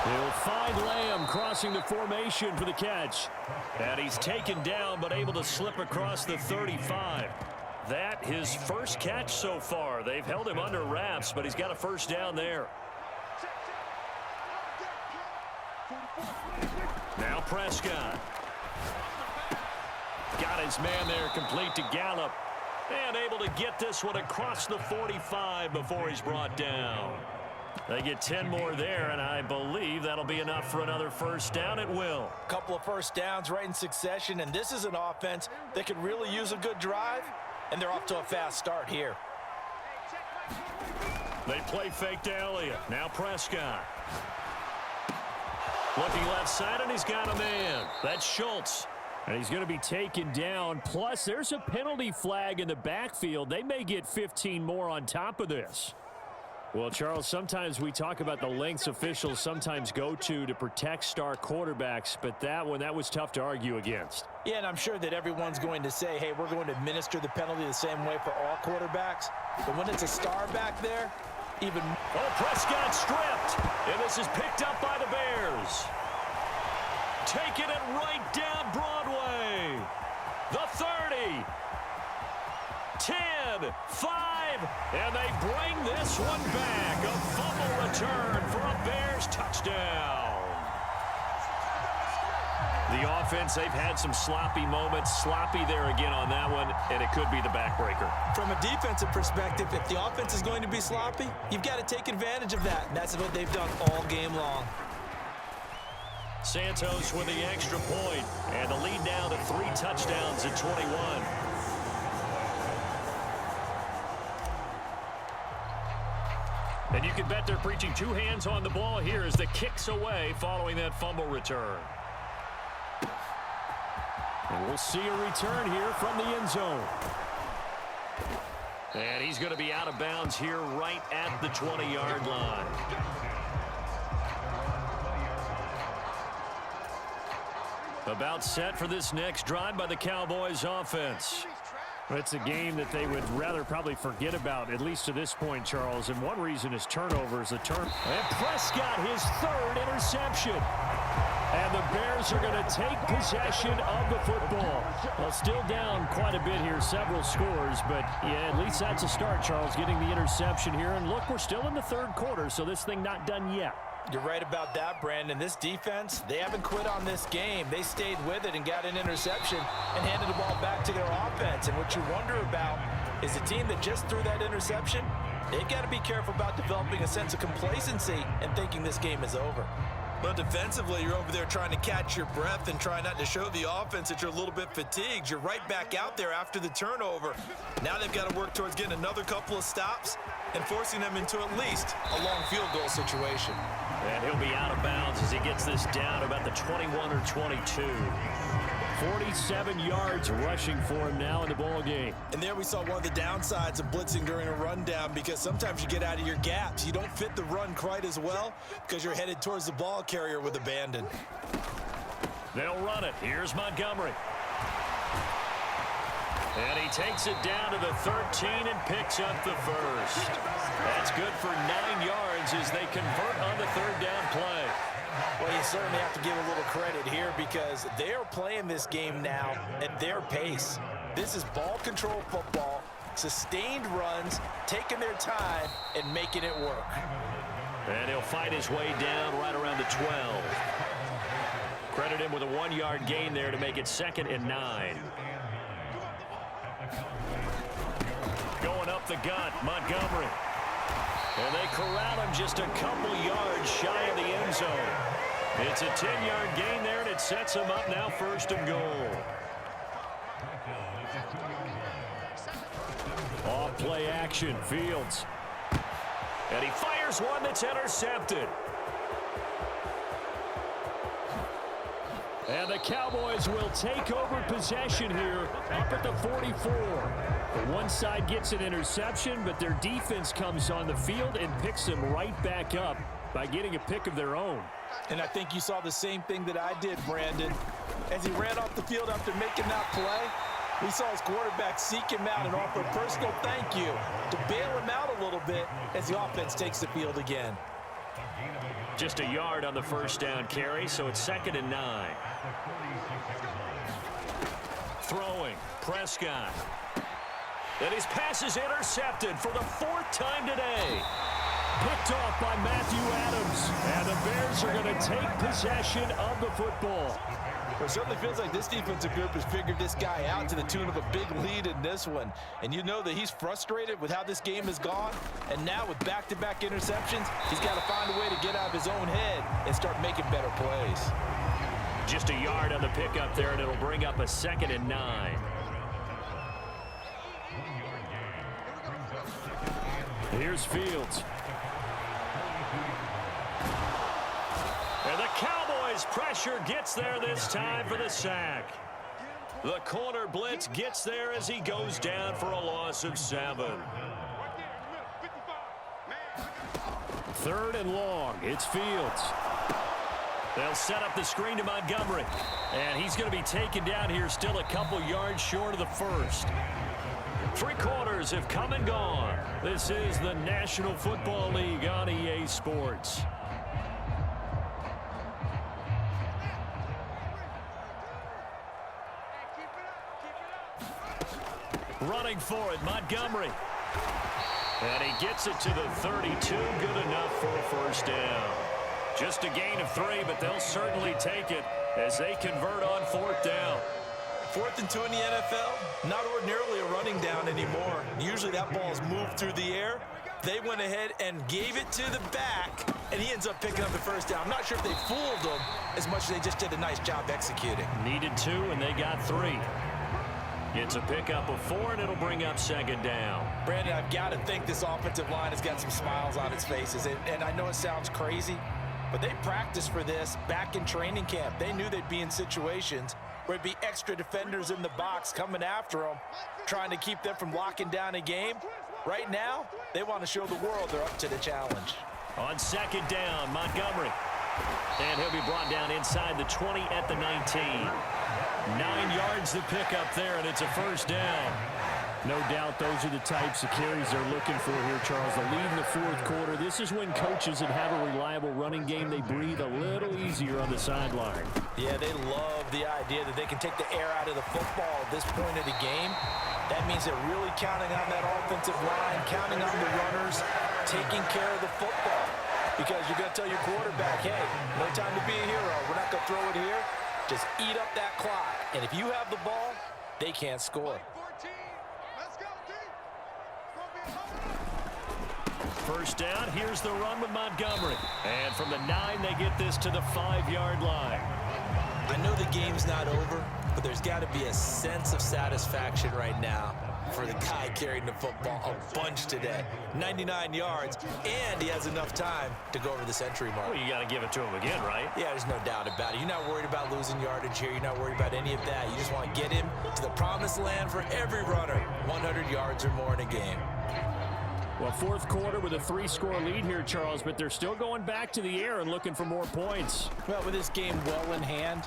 He'll find Lamb crossing the formation for the catch. And he's taken down but able to slip across the 35. That his first catch so far. They've held him under wraps, but he's got a first down there. Now Prescott. Got his man there complete to Gallup. And able to get this one across the 45 before he's brought down. They get 10 more there, and I believe that'll be enough for another first down. It will. A couple of first downs right in succession, and this is an offense that could really use a good drive, and they're off to a fast start here. They play fake to Elliott. Now Prescott. Looking left side, and he's got a man. That's Schultz. And he's going to be taken down. Plus, there's a penalty flag in the backfield. They may get 15 more on top of this. Well, Charles, sometimes we talk about the lengths officials sometimes go to protect star quarterbacks, but that one, that was tough to argue against. Yeah, and I'm sure that everyone's going to say, hey, we're going to administer the penalty the same way for all quarterbacks. But when it's a star back there, even... Oh, Prescott stripped, and this is picked up by the Bears. Taking it right down Broadway. The 30. 10, 5, and they bring this one back. A fumble return for a Bears touchdown. The offense, they've had some sloppy moments. Sloppy there again on that one, and it could be the backbreaker. From a defensive perspective, if the offense is going to be sloppy, you've got to take advantage of that. And that's what they've done all game long. Santos with the extra point, and the lead now to 3 touchdowns at 21. And you can bet they're preaching 2 hands on the ball here as the kick's away following that fumble return. And we'll see a return here from the end zone. And he's going to be out of bounds here right at the 20-yard line. About set for this next drive by the Cowboys offense. It's a game that they would rather probably forget about, at least to this point, Charles. And one reason is turnovers. And Prescott, his 3rd interception. And the Bears are going to take possession of the football. Well, still down quite a bit here, several scores. But, yeah, at least that's a start, Charles, getting the interception here. And, look, we're still in the 3rd quarter, so this thing not done yet. You're right about that, Brandon. This defense, they haven't quit on this game. They stayed with it and got an interception and handed the ball back to their offense. And what you wonder about is a team that just threw that interception, they've got to be careful about developing a sense of complacency and thinking this game is over. But defensively, you're over there trying to catch your breath and try not to show the offense that you're a little bit fatigued. You're right back out there after the turnover. Now they've got to work towards getting another couple of stops and forcing them into at least a long field goal situation. And he'll be out of bounds as he gets this down about the 21 or 22. 47 yards rushing for him now in the ball game. And there we saw one of the downsides of blitzing during a rundown, because sometimes you get out of your gaps. You don't fit the run quite as well because you're headed towards the ball carrier with abandon. They'll run it. Here's Montgomery. And he takes it down to the 13 and picks up the first. That's good for 9 yards as they convert on the 3rd down play. Well, you certainly have to give a little credit here because they are playing this game now at their pace. This is ball control football, sustained runs, taking their time, and making it work. And he'll fight his way down right around the 12. Credit him with a 1-yard gain there to make it 2nd and 9. Going up the gut, Montgomery. And they corral him just a couple yards shy of the end zone. It's a 10-yard gain there, and it sets him up now 1st and goal. Off play action, Fields. And he fires one that's intercepted. And the Cowboys will take over possession here up at the 44. The one side gets an interception, but their defense comes on the field and picks them right back up by getting a pick of their own. And I think you saw the same thing that I did, Brandon. As he ran off the field after making that play, we saw his quarterback seek him out and offer a personal thank you to bail him out a little bit as the offense takes the field again. Just a yard on the first down carry, so it's 2nd and 9. Throwing, Prescott. And his pass is intercepted for the 4th time today. Picked off by Matthew Adams. And the Bears are going to take possession of the football. Well, it certainly feels like this defensive group has figured this guy out to the tune of a big lead in this one. And you know that he's frustrated with how this game has gone. And now with back-to-back interceptions, he's got to find a way to get out of his own head and start making better plays. Just a yard on the pickup there, and it'll bring up a 2nd and 9. Here's Fields. And the Cowboys pressure gets there this time for the sack. The corner blitz gets there as he goes down for a loss of 7. 3rd and long. It's Fields. They'll set up the screen to Montgomery. And he's going to be taken down here still a couple yards short of the first. 3 quarters have come and gone. This is the National Football League on EA Sports. Running for it, Montgomery. And he gets it to the 32. Good enough for a first down. Just a gain of 3, but they'll certainly take it as they convert on 4th down. 4th and 2 in the NFL, not ordinarily a running down anymore. Usually that ball is moved through the air. They went ahead and gave it to the back, and he ends up picking up the first down. I'm not sure if they fooled him as much as they just did a nice job executing. Needed 2, and they got 3. It's a pickup of 4, and it'll bring up 2nd down. Brandon, I've got to think this offensive line has got some smiles on its faces. And I know it sounds crazy, but they practiced for this back in training camp. They knew they'd be in situations where it'd be extra defenders in the box coming after them, trying to keep them from locking down a game. Right now, they want to show the world they're up to the challenge. On 2nd down, Montgomery. And he'll be brought down inside the 20 at the 19. 9 yards to pick up there, and it's a first down. No doubt those are the types of carries they're looking for here, Charles. The lead in the 4th quarter. This is when coaches that have a reliable running game, they breathe a little easier on the sideline. Yeah, they love the idea that they can take the air out of the football at this point of the game. That means they're really counting on that offensive line, counting on the runners, taking care of the football. Because you're going to tell your quarterback, hey, no time to be a hero. We're not going to throw it here. Just eat up that clock. And if you have the ball, they can't score. First down, here's the run with Montgomery. And from the 9, they get this to the 5-yard line. I know the game's not over, but there's got to be a sense of satisfaction right now for the guy carrying the football a bunch today. 99 yards, and he has enough time to go over the century mark. Well, you got to give it to him again, right? Yeah, there's no doubt about it. You're not worried about losing yardage here. You're not worried about any of that. You just want to get him to the promised land for every runner. 100 yards or more in a game. Well, 4th quarter with a 3-score lead here, Charles, but they're still going back to the air and looking for more points. Well, with this game well in hand,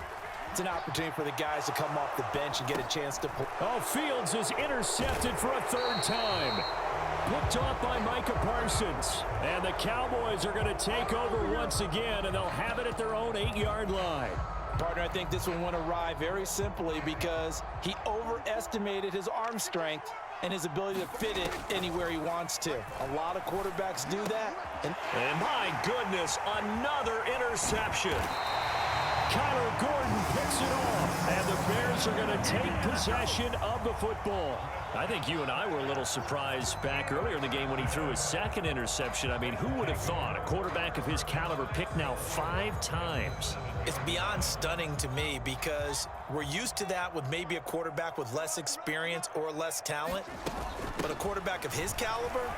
it's an opportunity for the guys to come off the bench and get a chance to pull. Oh, Fields is intercepted for a 3rd time. Picked off by Micah Parsons. And the Cowboys are going to take over once again, and they'll have it at their own 8-yard line. Partner, I think this one went awry very simply because he overestimated his arm strength and his ability to fit it anywhere he wants to. A lot of quarterbacks do that. And my goodness, another interception. Kyler Gordon picks it off, and the Bears are going to take possession of the football. I think you and I were a little surprised back earlier in the game when he threw his 2nd interception. I mean, who would have thought a quarterback of his caliber picked now 5 times? It's beyond stunning to me because we're used to that with maybe a quarterback with less experience or less talent. But a quarterback of his caliber,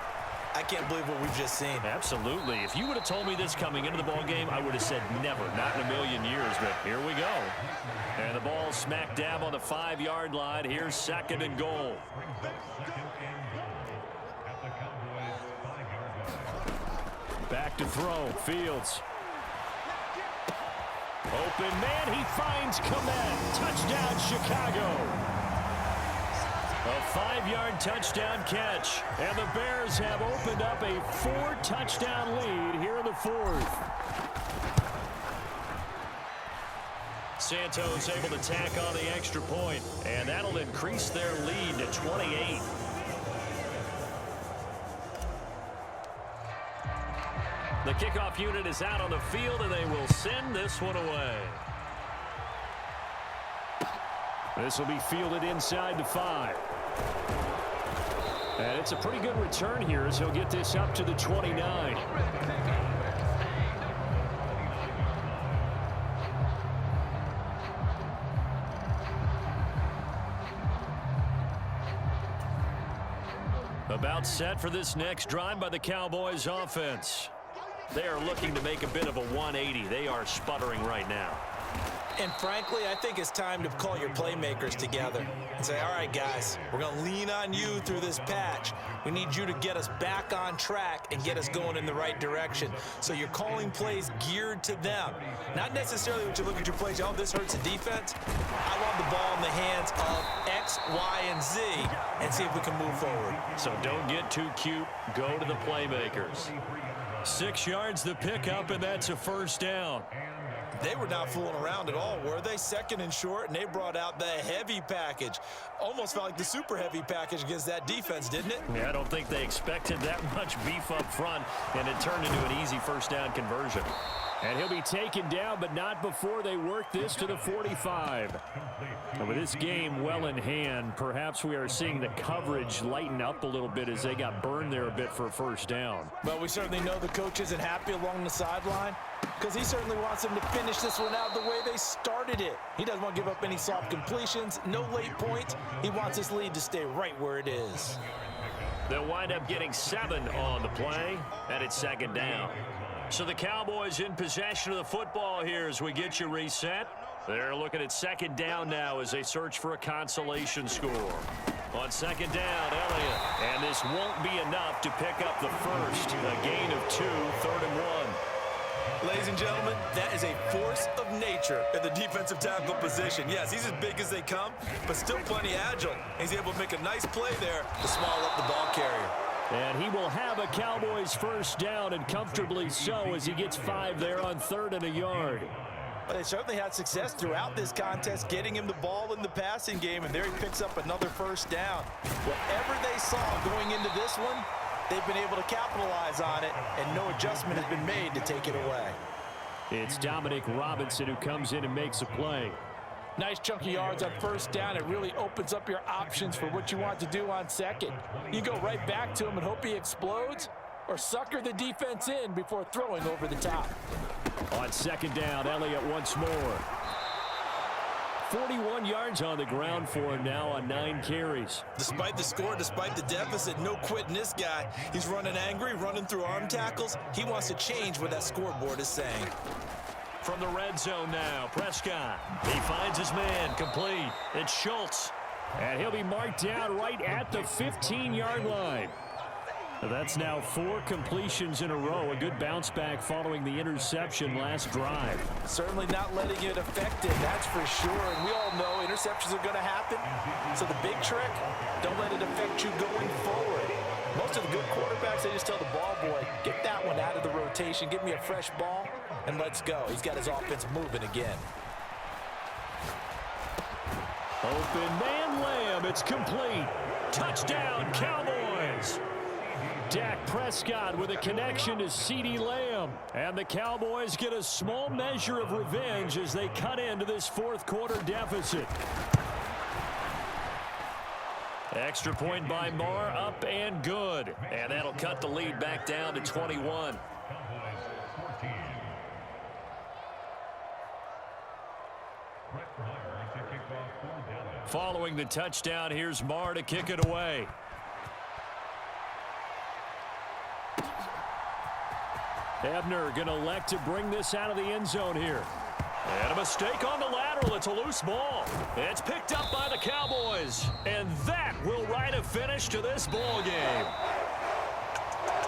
I can't believe what we've just seen. Absolutely. If you would have told me this coming into the ball game, I would have said never, not in a million years. But here we go. And the ball smack dab on the 5-yard line. Here's 2nd and goal. Back to throw. Fields. Open man. He finds Komet. Touchdown, Chicago. A 5-yard touchdown catch. And the Bears have opened up a 4-touchdown lead here in the 4th. Santos able to tack on the extra point, and that'll increase their lead to 28. The kickoff unit is out on the field, and they will send this one away. This will be fielded inside the 5. And it's a pretty good return here as he'll get this up to the 29. About set for this next drive by the Cowboys offense. They are looking to make a bit of a 180. They are sputtering right now. And frankly, I think it's time to call your playmakers together and say, all right, guys, we're going to lean on you through this patch. We need you to get us back on track and get us going in the right direction. So you're calling plays geared to them. Not necessarily when you look at your plays, oh, this hurts the defense. I want the ball in the hands of X, Y, and Z and see if we can move forward. So don't get too cute. Go to the playmakers. 6 yards the pickup, and that's a first down. They were not fooling around at all, were they? Second and short, and they brought out the heavy package. Almost felt like the super heavy package against that defense, didn't it? Yeah, I don't think they expected that much beef up front, and it turned into an easy first down conversion. And he'll be taken down, but not before they work this to the 45. And with this game well in hand, perhaps we are seeing the coverage lighten up a little bit as they got burned there a bit for a first down. Well, we certainly know the coach isn't happy along the sideline because he certainly wants them to finish this one out the way they started it. He doesn't want to give up any soft completions, no late points. He wants his lead to stay right where it is. They'll wind up getting 7 on the play, and it's second down. So the Cowboys in possession of the football here as we get you reset. They're looking at second down now as they search for a consolation score. On second down, Elliott. And this won't be enough to pick up the first. A gain of 2, 3rd and 1. Ladies and gentlemen, that is a force of nature at the defensive tackle position. Yes, he's as big as they come, but still plenty agile. He's able to make a nice play there to small up the ball carrier. And he will have a Cowboys first down, and comfortably so, as he gets 5 there on 3rd and a yard. But they certainly had success throughout this contest, getting him the ball in the passing game, and there he picks up another first down. Whatever they saw going into this one, they've been able to capitalize on it, and no adjustment has been made to take it away. It's Dominic Robinson who comes in and makes a play. Nice chunky yards on first down. It really opens up your options for what you want to do on second. You go right back to him and hope he explodes, or sucker the defense in before throwing over the top. On second down, Elliott once more. 41 yards on the ground for him now on 9 carries. Despite the score, despite the deficit, no quitting this guy. He's running angry, running through arm tackles. He wants to change what that scoreboard is saying. From the red zone now, Prescott. He finds his man, complete. It's Schultz. And he'll be marked down right at the 15-yard line. That's now 4 completions in a row. A good bounce back following the interception last drive. Certainly not letting it affect him, that's for sure. And we all know interceptions are going to happen. So the big trick, don't let it affect you going forward. Most of the good quarterbacks, they just tell the ball boy, get that one out of the rotation, give me a fresh ball, and let's go. He's got his offense moving again. Open man Lamb, it's complete. Touchdown, Cowboys. Dak Prescott with a connection to CeeDee Lamb. And the Cowboys get a small measure of revenge as they cut into this 4th quarter deficit. Extra point by Marr, up and good. And that'll cut the lead back down to 21. Following the touchdown, here's Marr to kick it away. Ebner going to elect to bring this out of the end zone here. And a mistake on the lateral. It's a loose ball. It's picked up by the Cowboys. And that will write a finish to this ball game.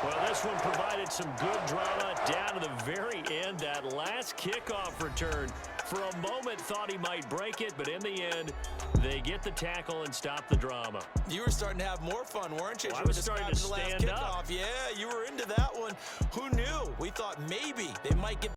Well, this one provided some good drama down to the very end. That last kickoff return, for a moment, thought he might break it, but in the end, they get the tackle and stop the drama. You were starting to have more fun, weren't you? Well, I was starting to stand up. Yeah, you were into that one. Who knew? We thought maybe they might get